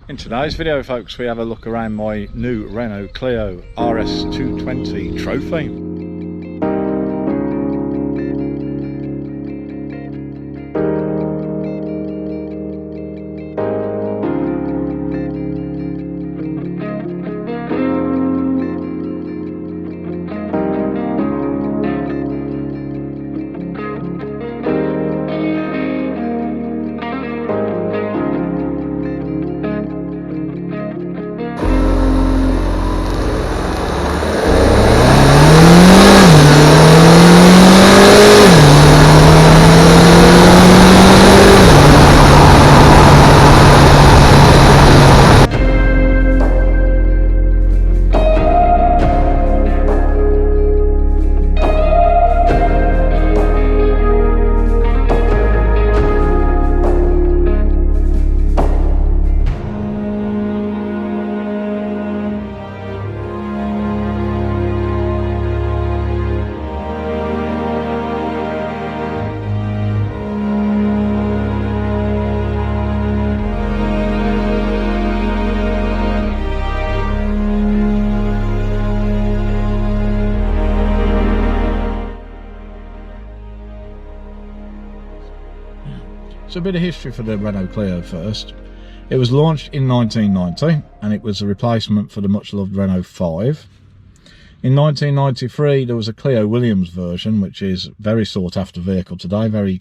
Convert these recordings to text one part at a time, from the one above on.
In today's video, folks, we have a look around my new Renault Clio RS 220 Trophy. So a bit of history for the Renault Clio first. It was launched in 1990 and it was a replacement for the much loved Renault 5. In 1993 there was a Clio Williams version, which is very sought after vehicle today, very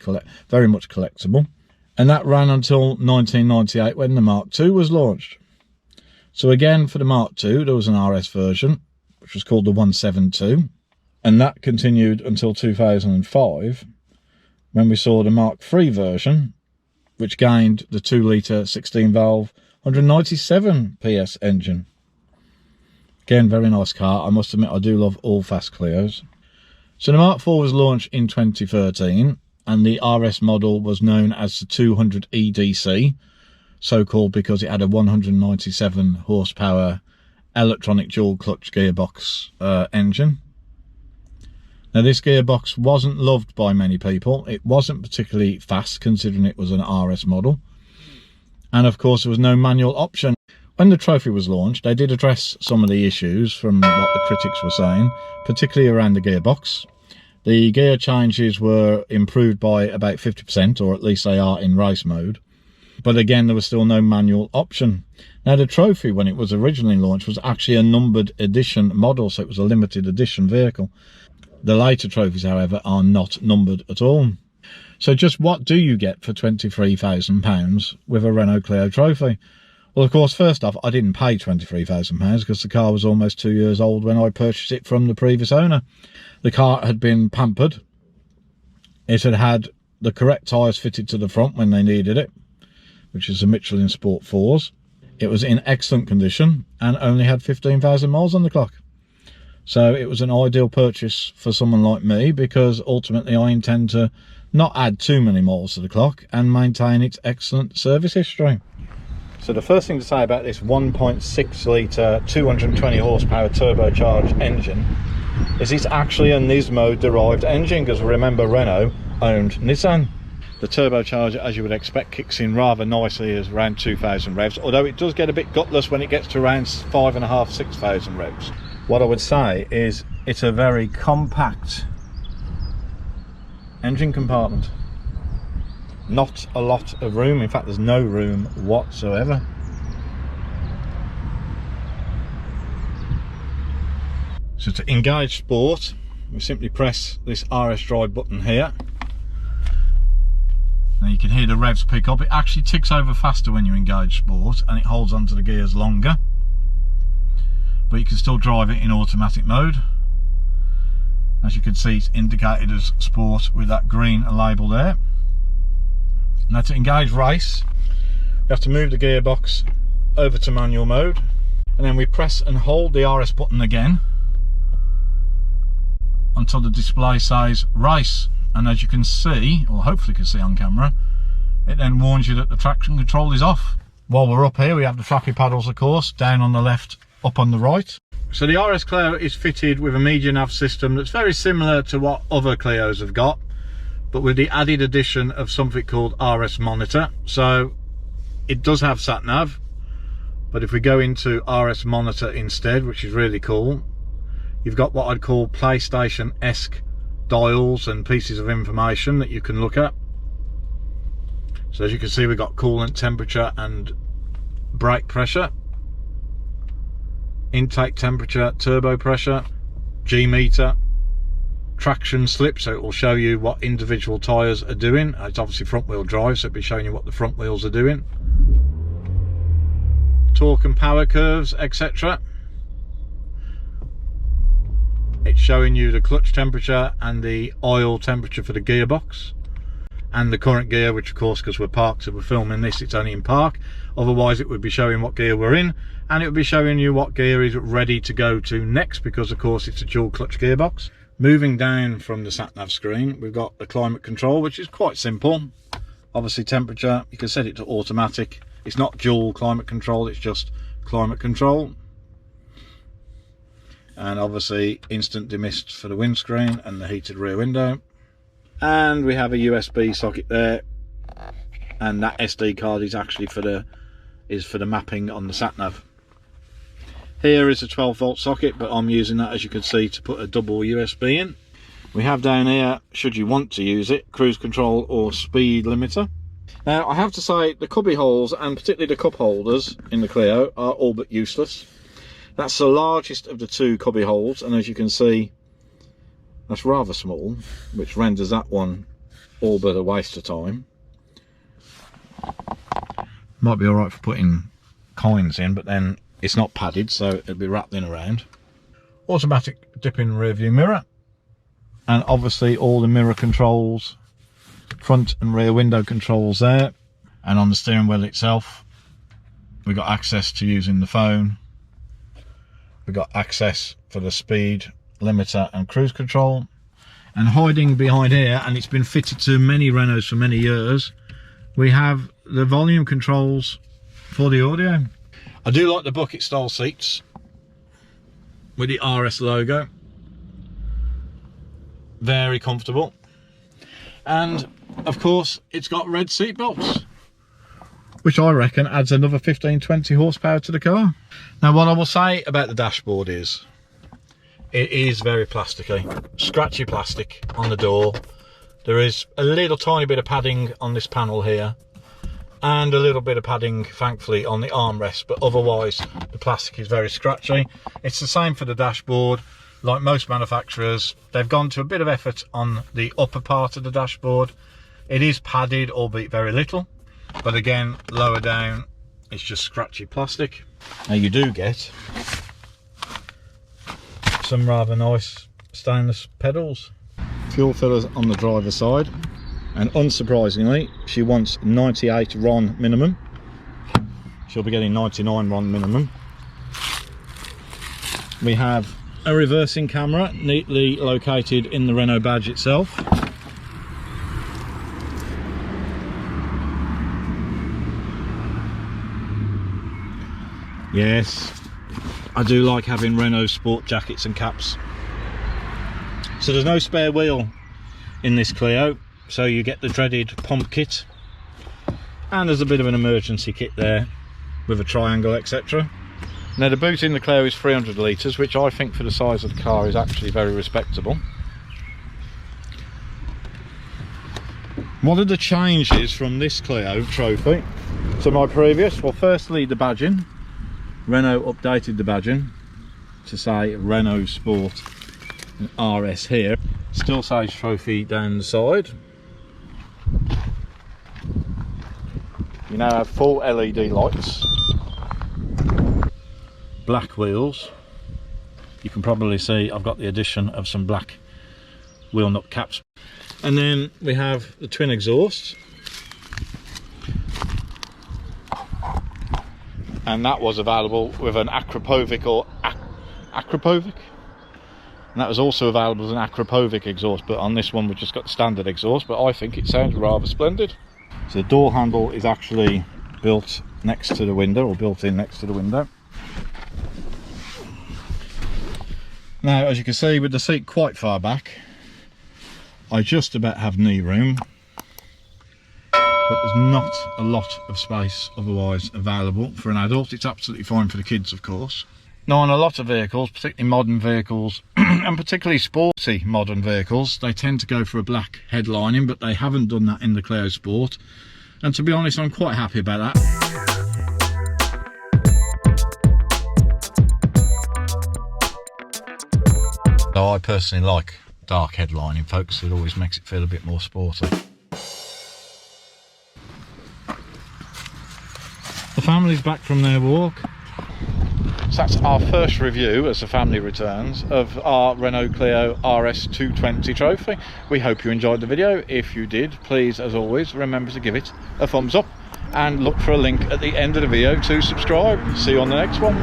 much collectible, and that ran until 1998 when the Mark II was launched. So again, for the Mark II there was an RS version which was called the 172, and that continued until 2005 when we saw the Mark III version, which gained the 2-litre 16-valve 197 PS engine. Again, very nice car. I must admit, I do love all fast Clios. So the Mark IV was launched in 2013, and the RS model was known as the 200 EDC, so called because it had a 197 horsepower electronic dual clutch gearbox engine. Now, this gearbox wasn't loved by many people. It wasn't particularly fast considering it was an RS model. And of course, there was no manual option. When the Trophy was launched, they did address some of the issues from what the critics were saying, particularly around the gearbox. The gear changes were improved by about 50%, or at least they are in race mode. But again, there was still no manual option. Now, the Trophy, when it was originally launched, was actually a numbered edition model, so it was a limited edition vehicle. The later Trophies, however, are not numbered at all. So just what do you get for £23,000 with a Renault Clio Trophy? Well, of course, first off, I didn't pay £23,000 because the car was almost 2 years old when I purchased it from the previous owner. The car had been pampered. It had had the correct tyres fitted to the front when they needed it, which is a Michelin Sport 4s. It was in excellent condition and only had 15,000 miles on the clock. So it was an ideal purchase for someone like me, because ultimately I intend to not add too many miles to the clock and maintain its excellent service history. So the first thing to say about this 1.6 litre 220 horsepower turbocharged engine is it's actually a Nismo derived engine, because remember, Renault owned Nissan. The turbocharger, as you would expect, kicks in rather nicely as around 2,000 revs, although it does get a bit gutless when it gets to around 5,500 to 6,000 revs. What I would say is it's a very compact engine compartment. Not a lot of room. In fact, there's no room whatsoever. So to engage sport, we simply press this RS drive button here. Now you can hear the revs pick up. It actually ticks over faster when you engage sport, and it holds onto the gears longer. But you can still drive it in automatic mode. As you can see, it's indicated as sport with that green label there. Now, to engage race, we have to move the gearbox over to manual mode, and then we press and hold the RS button again until the display says race. And as you can see, or hopefully you can see on camera, it then warns you that the traction control is off. While we're up here, we have the flappy paddles, of course, down on the left, up on the right. So the RS Clio is fitted with a media nav system that's very similar to what other Clios have got, but with the added addition of something called RS Monitor. So it does have sat nav, But if we go into RS Monitor instead, which is really cool, you've got what I'd call PlayStation-esque dials and pieces of information that you can look at. So as you can see, we've got coolant temperature and brake pressure, intake temperature, turbo pressure, G meter, traction slip, so it will show you what individual tyres are doing. It's obviously front wheel drive, so it'll be showing you what the front wheels are doing, torque and power curves, etc. It's showing you the clutch temperature and the oil temperature for the gearbox and the current gear, which of course, because we're parked, so we're filming this, it's only in park. Otherwise it would be showing what gear we're in, and it would be showing you what gear is ready to go to next, because of course it's a dual clutch gearbox. Moving down from the sat nav screen, we've got the climate control, which is quite simple. Obviously temperature, you can set it to automatic. It's not dual climate control, it's just climate control. And obviously instant demist for the windscreen and the heated rear window. And we have a USB socket there, and that SD card is actually for the mapping on the sat nav. Here is a 12-volt socket, but I'm using that, as you can see, to put a double USB in. We have down here, should you want to use it, cruise control or speed limiter. Now I have to say, the cubby holes and particularly the cup holders in the Clio are all but useless. That's the largest of the two cubby holes, and as you can see, that's rather small, which renders that one all but a waste of time. Might be alright for putting coins in, but then it's not padded, so it'll be rattling around. Automatic dipping rear view mirror, and obviously all the mirror controls, front and rear window controls there. And on the steering wheel itself, we've got access to using the phone. We've got access for the speed limiter and cruise control, and hiding behind here, and it's been fitted to many Renaults for many years, we have the volume controls for the audio. I do like the bucket style seats with the RS logo, very comfortable, and of course it's got red seat belts, which I reckon adds another 15-20 horsepower to the car. Now what I will say about the dashboard is, it is very plasticky, scratchy plastic on the door. There is a little tiny bit of padding on this panel here, and a little bit of padding, thankfully, on the armrest, but otherwise the plastic is very scratchy. It's the same for the dashboard. Like most manufacturers, they've gone to a bit of effort on the upper part of the dashboard. It is padded, albeit very little, but again, lower down, it's just scratchy plastic. Now you do get some rather nice stainless pedals. Fuel fillers on the driver's side, and unsurprisingly she wants 98 RON minimum. She'll be getting 99 RON minimum. We have a reversing camera neatly located in the Renault badge itself. Yes, I do like having Renault sport jackets and caps. So there's no spare wheel in this Clio, so you get the dreaded pump kit, and there's a bit of an emergency kit there with a triangle, etc. Now the boot in the Clio is 300 litres, which I think for the size of the car is actually very respectable. What are the changes from this Clio trophy to my previous? Well, firstly the badging. Renault updated the badging to say Renault Sport and RS here. Still says trophy down the side. You now have full LED lights, black wheels. You can probably see I've got the addition of some black wheel nut caps, and then we have the twin exhausts, and that was available with an Akrapovic or Akrapovic, and that was also available as an Akrapovic exhaust, but on this one we've just got the standard exhaust, but I think it sounds rather splendid. So the door handle is actually built next to the window, or built in next to the window. Now as you can see, with the seat quite far back, I just about have knee room but there's not a lot of space otherwise available for an adult. It's absolutely fine for the kids, of course. Now, on a lot of vehicles, particularly modern vehicles and particularly sporty modern vehicles, they tend to go for a black headlining, but they haven't done that in the Clio Sport, and to be honest, I'm quite happy about that. So I personally like dark headlining, folks. It always makes it feel a bit more sporty. The family's back from their walk. So that's our first review as the family returns of our Renault Clio RS 220 trophy. We hope you enjoyed the video. If you did, please, as always, remember to give it a thumbs up and look for a link at the end of the video to subscribe. See you on the next one.